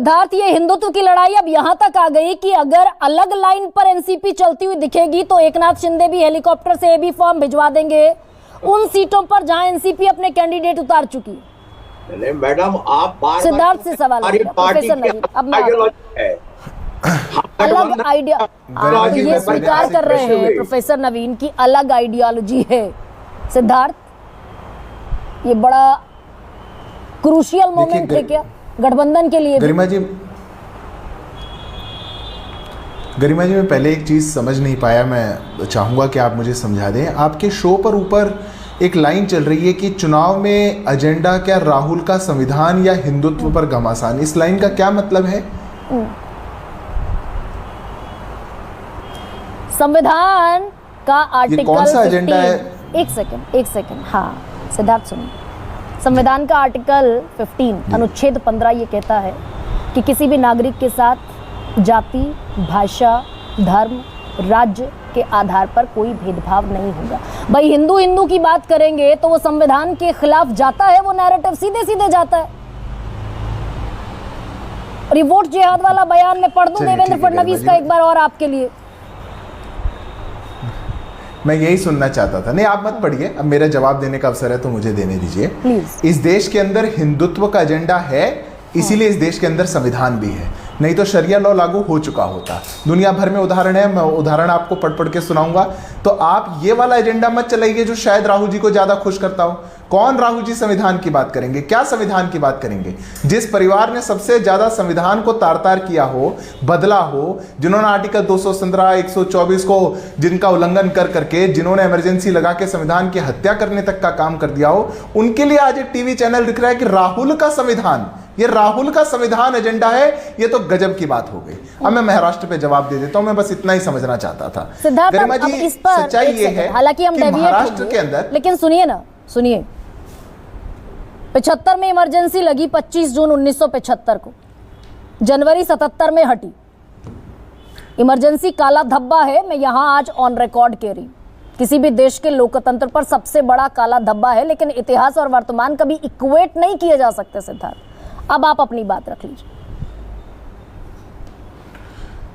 सिद्धार्थ, ये हिंदुत्व की लड़ाई अब यहां तक आ गई कि अगर अलग लाइन पर एनसीपी चलती हुई दिखेगी तो एकनाथ शिंदे भी हेलीकॉप्टर से एबी फॉर्म भिजवा देंगे उन सीटों पर जहां एनसीपी अपने कैंडिडेट उतार चुकी है। मैडम, आप सिद्धार्थ से सवाल है प्रोफेसर नवीन, अब अलग आइडिया आप ये स्वीकार कर रहे हैं प्रोफेसर नवीन की अलग आइडियोलॉजी है। सिद्धार्थ, ये बड़ा क्रूशियल मोमेंट है क्या गठबंधन के लिए? गरिमा जी, मैं पहले एक चीज समझ नहीं पाया, मैं चाहूंगा कि आप मुझे समझा दें। आपके शो पर ऊपर एक लाइन चल रही है कि चुनाव में एजेंडा क्या राहुल का संविधान या हिंदुत्व पर घमासान। इस लाइन का क्या मतलब है? संविधान का आर्टिकल कौन सा एजेंडा है? एक सेकंड, हाँ सिद्धार्थ सुनिए। संविधान का आर्टिकल 15 अनुच्छेद 15 ये कहता है कि किसी भी नागरिक के साथ जाति, भाषा, धर्म, राज्य के आधार पर कोई भेदभाव नहीं होगा। भाई हिंदू की बात करेंगे तो वो संविधान के खिलाफ जाता है, वो नैरेटिव सीधे जाता है। और ये वोट जिहाद वाला बयान मैं पढ़ दूं देवेंद्र फडणवीस का एक बार और आपके लिए। मैं यही सुनना चाहता था। नहीं, आप मत पढ़िए, अब मेरा जवाब देने का अवसर है तो मुझे देने दीजिए। इस देश के अंदर हिंदुत्व का एजेंडा है, इसीलिए इस देश के अंदर संविधान भी है, नहीं तो शरिया लॉ लागू हो चुका होता। दुनिया भर में उदाहरण है, मैं उदाहरण आपको पढ़ के सुनाऊंगा। तो आप ये वाला एजेंडा मत चलाइए जो शायद राहुल जी को ज्यादा खुश करता हो। कौन राहुल जी संविधान की बात करेंगे? क्या संविधान की बात करेंगे? जिस परिवार ने सबसे ज्यादा संविधान को तार किया हो, बदला हो, जिन्होंने आर्टिकल 215, 124 को जिनका उल्लंघन कर करके, जिन्होंने इमरजेंसी लगा के संविधान की हत्या करने तक का काम कर दिया हो, उनके लिए आज एक टीवी चैनल दिख रहा है कि राहुल का संविधान, ये राहुल का संविधान एजेंडा है। ये तो गजब की बात हो गई। अब मैं महाराष्ट्र पे जवाब दे देता हूं, मैं बस इतना ही समझना चाहता था। गरिमा जी, इस पर सच्चाई ये है, हालांकि हम महाराष्ट्र के अंदर, लेकिन सुनिए 75 में इमरजेंसी लगी 25 जून 1975 को, जनवरी 77 में हटी। इमरजेंसी काला धब्बा है, मैं यहां आज ऑन रिकॉर्ड कह रही, किसी भी देश के लोकतंत्र पर सबसे बड़ा काला धब्बा है, लेकिन इतिहास और वर्तमान कभी इक्वेट नहीं किए जा सकते। सिद्धार्थ, अब आप अपनी बात रख लीजिए।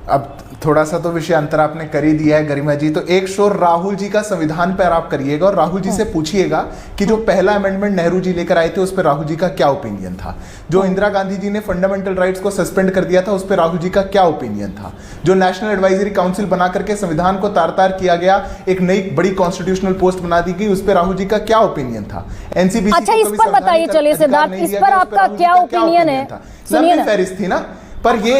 अब थोड़ा सा तो विषय अंतर आपने कर ही दिया है गरिमा जी, तो एक शोर राहुल जी का संविधान पर आप करिएगा और राहुल जी से पूछिएगा कि जो पहला अमेंडमेंट नेहरू जी लेकर आए थे उस पर राहुल जी का क्या ओपिनियन था। जो इंदिरा गांधी जी ने फंडामेंटल राइट्स को सस्पेंड कर दिया था उस पर राहुल जी का क्या ओपिनियन था। जो नेशनल एडवाइजरी काउंसिल बना करके संविधान को तार किया गया, एक नई बड़ी कॉन्स्टिट्यूशनल पोस्ट बना दी गई, उस पर राहुल जी का क्या ओपिनियन था। एनसीबी, अच्छा इस पर बताइए, चलिए सिद्धार्थ, इस पर आपका क्या ओपिनियन है? सुनिए फेरिस थी ना, पर ये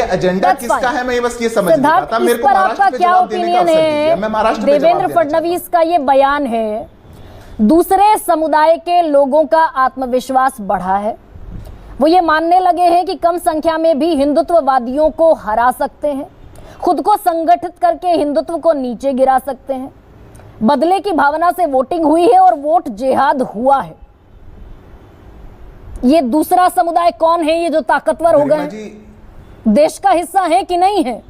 एजेंडा किसका है, मैं बस ये समझ नहीं पाता। मेरे को आपका क्या ओपिनियन है? देवेंद्र फडणवीस का ये बयान है, दूसरे समुदाय के लोगों का आत्मविश्वास बढ़ा है, वो ये मानने लगे हैं कि कम संख्या में भी हिंदुत्ववादियों को हरा सकते हैं, खुद को संगठित करके हिंदुत्व को नीचे गिरा सकते हैं। बदले की भावना से वोटिंग हुई है और वोट जिहाद हुआ है। ये दूसरा समुदाय कौन है ये जो ताकतवर हो गए, देश का हिस्सा है कि नहीं है?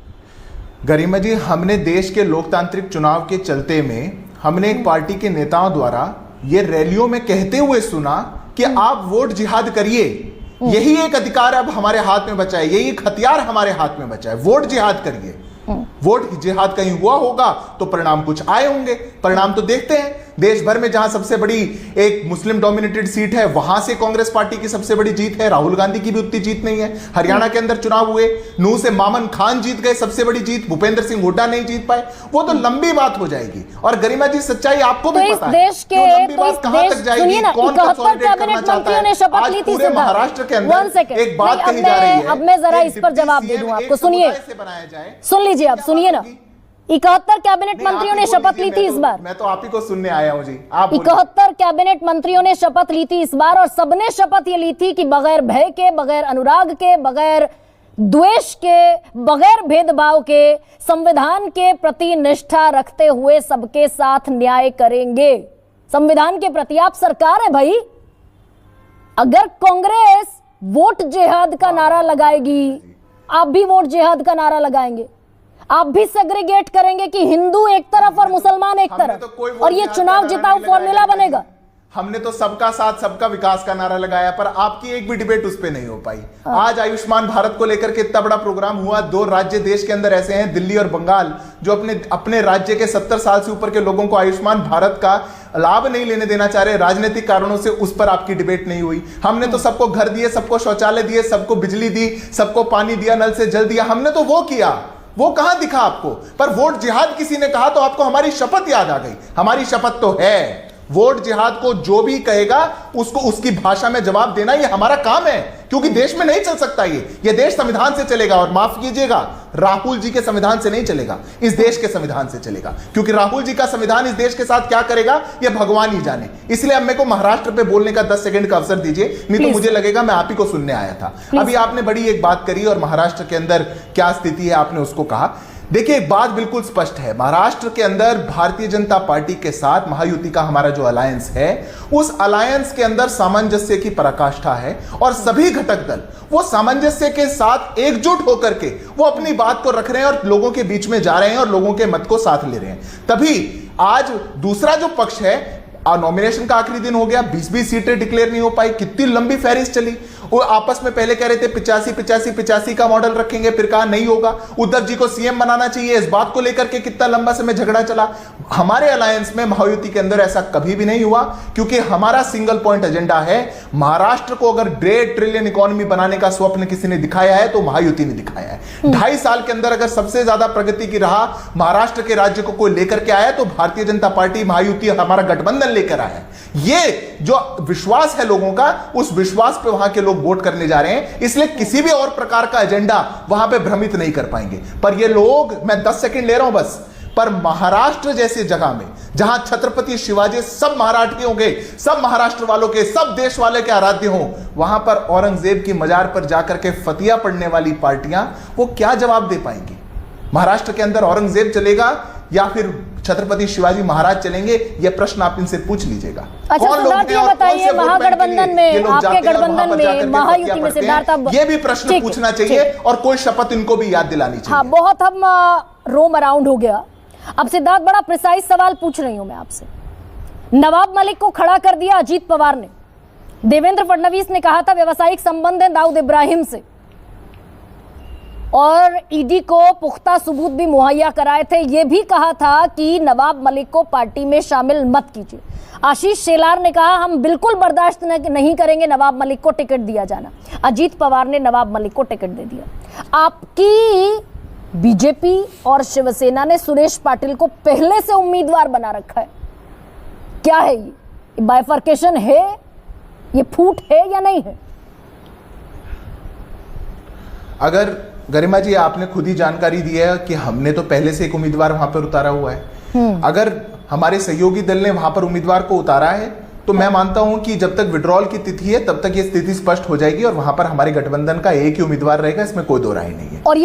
गरिमा जी, हमने देश के लोकतांत्रिक चुनाव के चलते में हमने एक पार्टी के नेताओं द्वारा ये रैलियों में कहते हुए सुना कि आप वोट जिहाद करिए, यही एक अधिकार अब हमारे हाथ में बचा है, यही एक हथियार हमारे हाथ में बचा है, वोट जिहाद करिए। वोट जिहाद कहीं हुआ होगा तो परिणाम कुछ आए होंगे। परिणाम तो देखते हैं, देश भर में जहां सबसे बड़ी एक मुस्लिम डोमिनेटेड सीट है वहां से कांग्रेस पार्टी की सबसे बड़ी जीत है, राहुल गांधी की भी उतनी जीत नहीं है। हरियाणा के अंदर चुनाव हुए, नूह से मामन खान जीत गए, सबसे बड़ी जीत, भूपेंद्र सिंह हुड्डा नहीं जीत पाए। वो तो लंबी बात हो जाएगी। और गरिमा जी, सच्चाई आपको भी पता है, देश के कहां तक जाएगी, कौन कंसोलिडेट करना चाहता है। आज पूरे महाराष्ट्र के अंदर एक बात कही जा रही है, अब मैं जरा इस पर जवाब दे दूं आपको। सुनिए, सुन लीजिए, आप सुनिए ना। 71 कैबिनेट मंत्रियों ने शपथ ली थी इस बार। मैं तो आप ही को सुनने आया हूं जी। आप 71 कैबिनेट मंत्रियों ने शपथ ली थी इस बार, और सबने शपथ ये ली थी कि बगैर भय के, बगैर अनुराग के, बगैर द्वेष के, बगैर भेदभाव के, संविधान के प्रति निष्ठा रखते हुए सबके साथ न्याय करेंगे। संविधान के प्रति आप सरकार है भाई। अगर कांग्रेस वोट जिहाद का नारा लगाएगी, आप भी वोट जिहाद का नारा लगाएंगे, आप भी सेग्रीगेट करेंगे कि हिंदू एक तरफ और मुसलमान एक तरफ, और ये चुनाव जिताऊ फॉर्मूला बनेगा। हमने तो सबका साथ सबका विकास का नारा लगाया, पर आपकी एक भी डिबेट उस पे नहीं हो पाई। आज आयुष्मान भारत को लेकर के इतना बड़ा प्रोग्राम हुआ, 2 राज्य देश के अंदर ऐसे हैं, दिल्ली और बंगाल, जो अपने राज्य के 70 साल से ऊपर के लोगों को आयुष्मान भारत का लाभ नहीं लेने देना चाह रहे, राजनीतिक कारणों से। उस पर आपकी डिबेट नहीं हुई। हमने तो सबको घर दिए, सबको शौचालय दिए, सबको बिजली दी, सबको पानी दिया, नल से जल दिया, हमने तो वो किया। वो कहां दिखा आपको? पर वोट जिहाद किसी ने कहा तो आपको हमारी शपथ याद आ गई। हमारी शपथ तो है, वोट जिहाद को जो भी कहेगा उसको उसकी भाषा में जवाब देना, ये हमारा काम है, क्योंकि देश में नहीं चल सकता ये देश संविधान से चलेगा। और माफ कीजिएगा, राहुल जी के संविधान से नहीं चलेगा, इस देश के संविधान से चलेगा, क्योंकि राहुल जी का संविधान इस देश के साथ क्या करेगा ये भगवान ही जाने। इसलिए अब मेरे को महाराष्ट्र पे बोलने का 10 सेकंड का अवसर दीजिए, नहीं तो मुझे लगेगा मैं आप ही को सुनने आया था। अभी आपने बड़ी एक बात करी और महाराष्ट्र के अंदर क्या स्थिति है आपने उसको कहा। देखिए, एक बात बिल्कुल स्पष्ट है, महाराष्ट्र के अंदर भारतीय जनता पार्टी के साथ महायुति का हमारा जो अलायंस है, उस अलायंस के अंदर सामंजस्य की पराकाष्ठा है और सभी घटक दल वो सामंजस्य के साथ एकजुट होकर के वो अपनी बात को रख रहे हैं और लोगों के बीच में जा रहे हैं और लोगों के मत को साथ ले रहे हैं। तभी आज दूसरा जो पक्ष है, नॉमिनेशन का आखिरी दिन हो गया, 20-20 सीटें डिक्लेयर नहीं हो पाई, कितनी लंबी फहरिस्त चली। वो आपस में पहले कह रहे थे 85-85-85 का मॉडल रखेंगे, फिर कहा नहीं होगा, उद्धव जी को सीएम बनाना चाहिए, इस बात को लेकर के कितना लंबा समय झगड़ा चला। हमारे अलायंस में महायुति के अंदर ऐसा कभी भी नहीं हुआ, क्योंकि हमारा सिंगल पॉइंट एजेंडा है, महाराष्ट्र को अगर 1.5 ट्रिलियन इकोनॉमी बनाने का स्वप्न किसी ने दिखाया है तो महायुति ने दिखाया है। 2.5 साल के अंदर अगर सबसे ज्यादा प्रगति की राह महाराष्ट्र के राज्य को कोई लेकर के आया तो भारतीय जनता पार्टी, महायुति, हमारा गठबंधन लेकर आया है। ये जो विश्वास है लोगों का, उस विश्वास पे वहां के लोग वोट करने जा रहे हैं, इसलिए किसी भी और प्रकार का एजेंडा वहां पे भ्रमित नहीं कर पाएंगे। पर ये लोग, मैं 10 सेकंड ले रहा हूं बस, पर महाराष्ट्र जैसी जगह में जहां छत्रपति शिवाजी सब मराठियों के, सब महाराष्ट्र वालों के, सब देश वाले के आराध्य हों, वहां पर औरंगजेब की मजार पर जाकर के फतिया पढ़ने वाली पार्टियां वो क्या जवाब दे पाएंगी? महाराष्ट्र के अंदर औरंगजेब चलेगा या फिर छत्रपति शिवाजी महाराज चलेंगे? यह प्रश्न आप इनसे पूछ लीजिएगा। अच्छा सिद्धार्थ, ये बताइए, महागठबंधन में, आपके गठबंधन में, महायुति में सिद्धार्थ, अब ये भी प्रश्न पूछना चाहिए और कोई शपथ इनको भी याद दिलानी चाहिए। हाँ, बहुत हम रोम अराउंड हो गया। अब सिद्धार्थ, बड़ा प्रिसाइज सवाल पूछ रही हूं मैं आपसे। नवाब मलिक को खड़ा कर दिया अजीत पवार ने। देवेंद्र फडणवीस ने कहा था व्यवसायिक संबंध है दाऊद इब्राहिम से, और ईडी को पुख्ता सबूत भी मुहैया कराए थे। यह भी कहा था कि नवाब मलिक को पार्टी में शामिल मत कीजिए। आशीष शेलार ने कहा हम बिल्कुल बर्दाश्त नहीं करेंगे नवाब मलिक को टिकट दिया जाना। अजीत पवार ने नवाब मलिक को टिकट दे दिया। आपकी बीजेपी और शिवसेना ने सुरेश पाटिल को पहले से उम्मीदवार बना रखा है। क्या है ये बाइफर्केशन है, ये फूट है या नहीं है? अगर गरिमा जी, आपने खुद ही जानकारी दी है कि हमने तो पहले से एक उम्मीदवार वहां पर उतारा हुआ है। अगर हमारे सहयोगी दल ने वहां पर उम्मीदवार को उतारा है तो मैं मानता हूं कि जब तक विड्रॉल की तिथि है तब तक ये स्थिति स्पष्ट हो जाएगी और वहां पर हमारे गठबंधन का एक ही उम्मीदवार रहेगा, इसमें कोई दो राय नहीं है। और ये